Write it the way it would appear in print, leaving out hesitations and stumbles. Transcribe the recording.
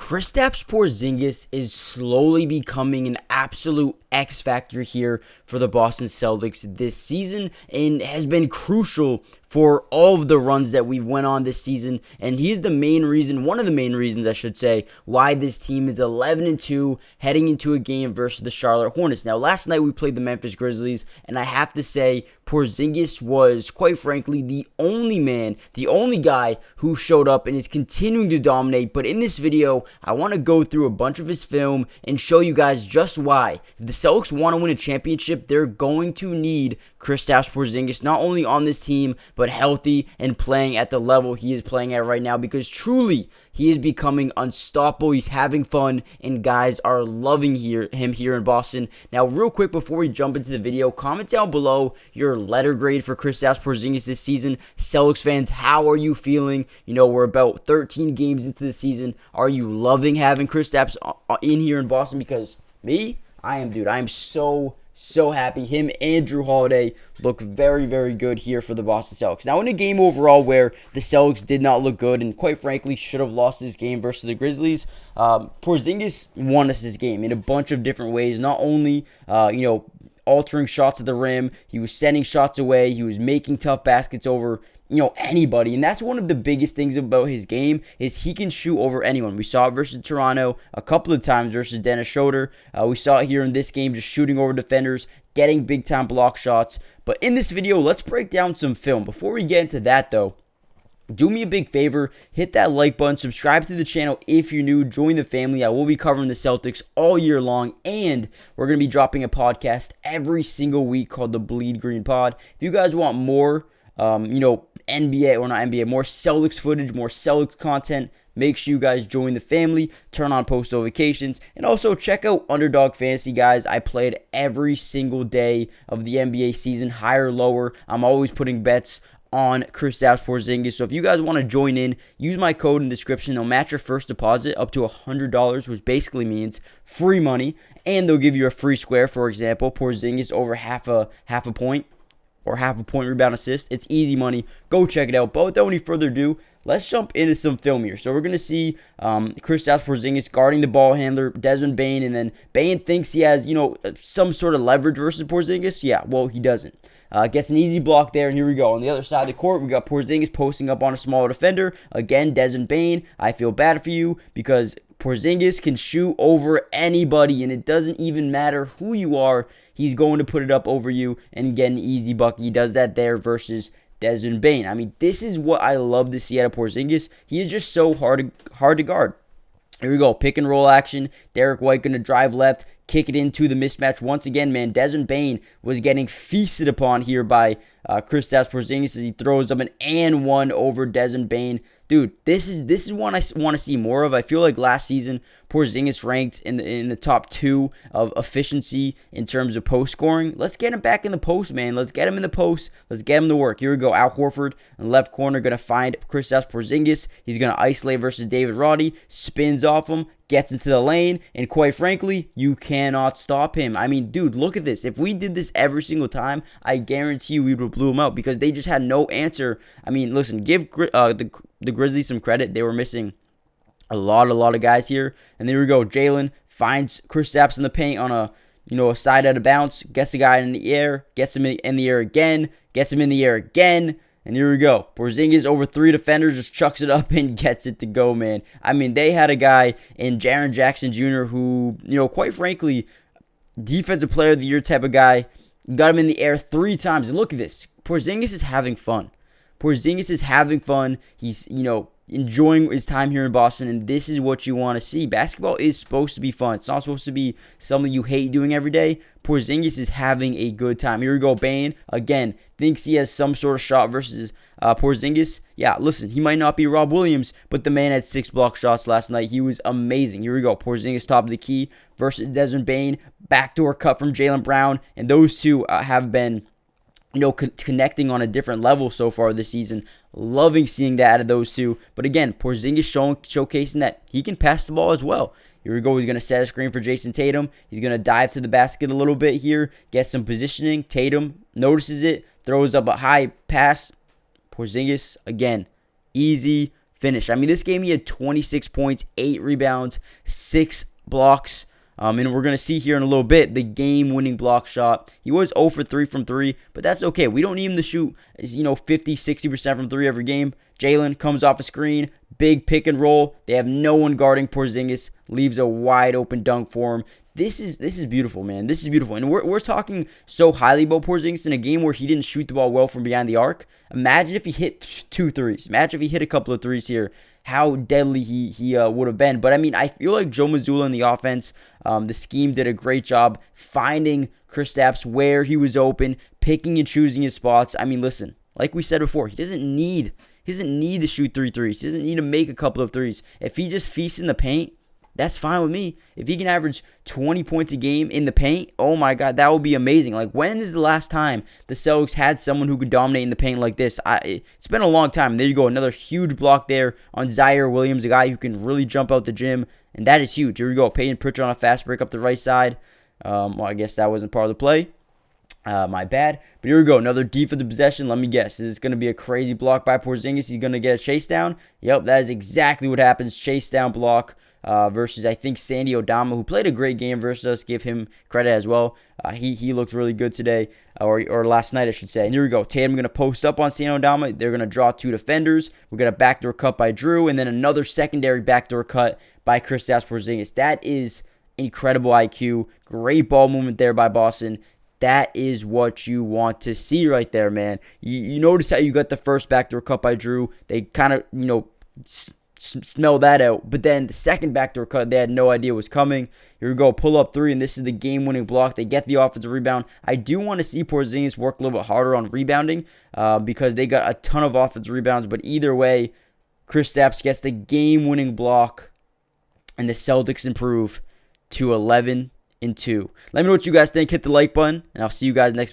Kristaps Porzingis is slowly becoming an absolute X factor here for the Boston Celtics this season and has been crucial for all of the runs that we've went on this season. And he is the main reason, one of the main reasons I should say, why this team is 11-2 heading into a game versus the Charlotte Hornets. Now, last night we played the Memphis Grizzlies, and I have to say Porzingis was, quite frankly, the only man, the only guy who showed up and is continuing to dominate. But in this video, I want to go through a bunch of his film and show you guys just why. If the Celtics want to win a championship, they're going to need Kristaps Porzingis, not only on this team, but healthy and playing at the level he is playing at right now, because truly, he is becoming unstoppable. He's having fun, and guys are loving him here in Boston. Now, real quick before we jump into the video, comment down below your letter grade for Kristaps Porzingis this season. Celtics fans, how are you feeling? You know, we're about 13 games into the season. Are you loving having Kristaps in here in Boston? Because me, I am, dude. I am so happy. Him and Drew Holiday look very, very good here for the Boston Celtics. Now, in a game overall where the Celtics did not look good and, quite frankly, should have lost this game versus the Grizzlies, Porzingis won us this game in a bunch of different ways. Not only, altering shots at the rim, he was sending shots away, he was making tough baskets over anybody. And that's one of the biggest things about his game, is he can shoot over anyone. We saw it versus Toronto a couple of times versus Dennis Schroeder. We saw it here in this game, just shooting over defenders, getting big time block shots. But in this video, let's break down some film. Before we get into that though, do me a big favor, hit that like button, subscribe to the channel if you're new, join the family. I will be covering the Celtics all year long, and we're going to be dropping a podcast every single week called the Bleed Green Pod. If you guys want more NBA, or not NBA, more Celtics footage, more Celtics content, make sure you guys join the family, turn on post notifications, and also check out Underdog Fantasy, guys. I played every single day of the NBA season, higher or lower. I'm always putting bets on Kristaps Porzingis. So if you guys want to join in, use my code in the description. They'll match your first deposit up to $100, which basically means free money, and they'll give you a free square. For example, Porzingis over half a point, or half a point rebound assist. It's easy money. Go check it out. But without any further ado, let's jump into some film here. So we're going to see Kristaps Porzingis guarding the ball handler, Desmond Bane, and then Bane thinks he has, some sort of leverage versus Porzingis. Yeah, well, he doesn't. Gets an easy block there, and here we go. On the other side of the court, we got Porzingis posting up on a smaller defender. Again, Desmond Bane, I feel bad for you, because Porzingis can shoot over anybody, and it doesn't even matter who you are. He's going to put it up over you and get an easy bucket. He does that there versus Desmond Bane. I mean, this is what I love to see out of Porzingis. He is just so hard to guard. Here we go, pick and roll action. Derek White going to drive left, kick it into the mismatch once again, man. Desmond Bane was getting feasted upon here by Kristaps Porzingis as he throws up an and one over Desmond Bane. Dude, this is one I want to see more of. I feel like last season Porzingis ranked in the top 2 of efficiency in terms of post scoring. Let's get him back in the post, man. Let's get him in the post. Let's get him to work. Here we go. Al Horford in the left corner going to find Kristaps Porzingis. He's going to isolate versus David Roddy. Spins off him, gets into the lane, and quite frankly, you cannot stop him. I mean, dude, look at this. If we did this every single time, I guarantee you we would have blew him out, because they just had no answer. I mean, listen, give the Grizzlies some credit. They were missing a lot of guys here. And there we go. Jalen finds Kristaps in the paint on a side out of bounce, gets the guy in the air, gets him in the air again, gets him in the air again. And here we go. Porzingis over 3 defenders, just chucks it up and gets it to go, man. I mean, they had a guy in Jaren Jackson Jr. who, quite frankly, defensive player of the year type of guy. Got him in the air 3 times. And look at this. Porzingis is having fun. Porzingis is having fun. He's, enjoying his time here in Boston, and this is what you want to see. Basketball is supposed to be fun. It's not supposed to be something you hate doing every day. Porzingis is having a good time. Here we go. Bane, again, thinks he has some sort of shot versus Porzingis. Yeah, listen, he might not be Rob Williams, but the man had 6 block shots last night. He was amazing. Here we go. Porzingis top of the key versus Desmond Bane. Backdoor cut from Jaylen Brown, and those two have been connecting on a different level so far this season. Loving seeing that out of those two. But again, Porzingis showcasing that he can pass the ball as well. Here we go. He's going to set a screen for Jason Tatum. He's going to dive to the basket a little bit here. Get some positioning. Tatum notices it. Throws up a high pass. Porzingis, again, easy finish. I mean, this game he had 26 points, 8 rebounds, 6 blocks. And we're going to see here in a little bit the game-winning block shot. He was 0 for 3 from 3, but that's okay. We don't need him to shoot 50, 60% from 3 every game. Jalen comes off a screen, big pick and roll. They have no one guarding Porzingis, leaves a wide open dunk for him. This is beautiful, man. This is beautiful. And we're talking so highly about Porzingis in a game where he didn't shoot the ball well from behind the arc. Imagine if he hit 2 threes. Imagine if he hit a couple of threes here, how deadly he would have been. But, I mean, I feel like Joe Mazzulla in the offense, the scheme did a great job finding Kristaps where he was open, picking and choosing his spots. I mean, listen, like we said before, he doesn't need to shoot 3 threes. He doesn't need to make a couple of threes. If he just feasts in the paint, that's fine with me. If he can average 20 points a game in the paint, oh my God, that would be amazing. Like, when is the last time the Celtics had someone who could dominate in the paint like this? It's been a long time. And there you go, another huge block there on Zaire Williams, a guy who can really jump out the gym, and that is huge. Here we go, Peyton Pritchard on a fast break up the right side. Well, I guess that wasn't part of the play. My bad. But here we go. Another defensive possession. Let me guess. Is this going to be a crazy block by Porzingis? He's going to get a chase down? Yep, that is exactly what happens. Chase down block versus, I think, Sandy Odama, who played a great game versus us. Give him credit as well. He looked really good today, or last night, I should say. And here we go. Tatum going to post up on Sandy Odama. They're going to draw 2 defenders. We're going to backdoor cut by Drew, and then another secondary backdoor cut by Kristaps Porzingis. That is incredible IQ. Great ball movement there by Boston. That is what you want to see right there, man. You notice how you got the first backdoor cut by Drew. They kind of, smell that out. But then the second backdoor cut, they had no idea was coming. Here we go, pull up 3, and this is the game-winning block. They get the offensive rebound. I do want to see Porzingis work a little bit harder on rebounding because they got a ton of offensive rebounds. But either way, Kristaps gets the game-winning block, and the Celtics improve to 11-2. Let me know what you guys think. Hit the like button, and I'll see you guys next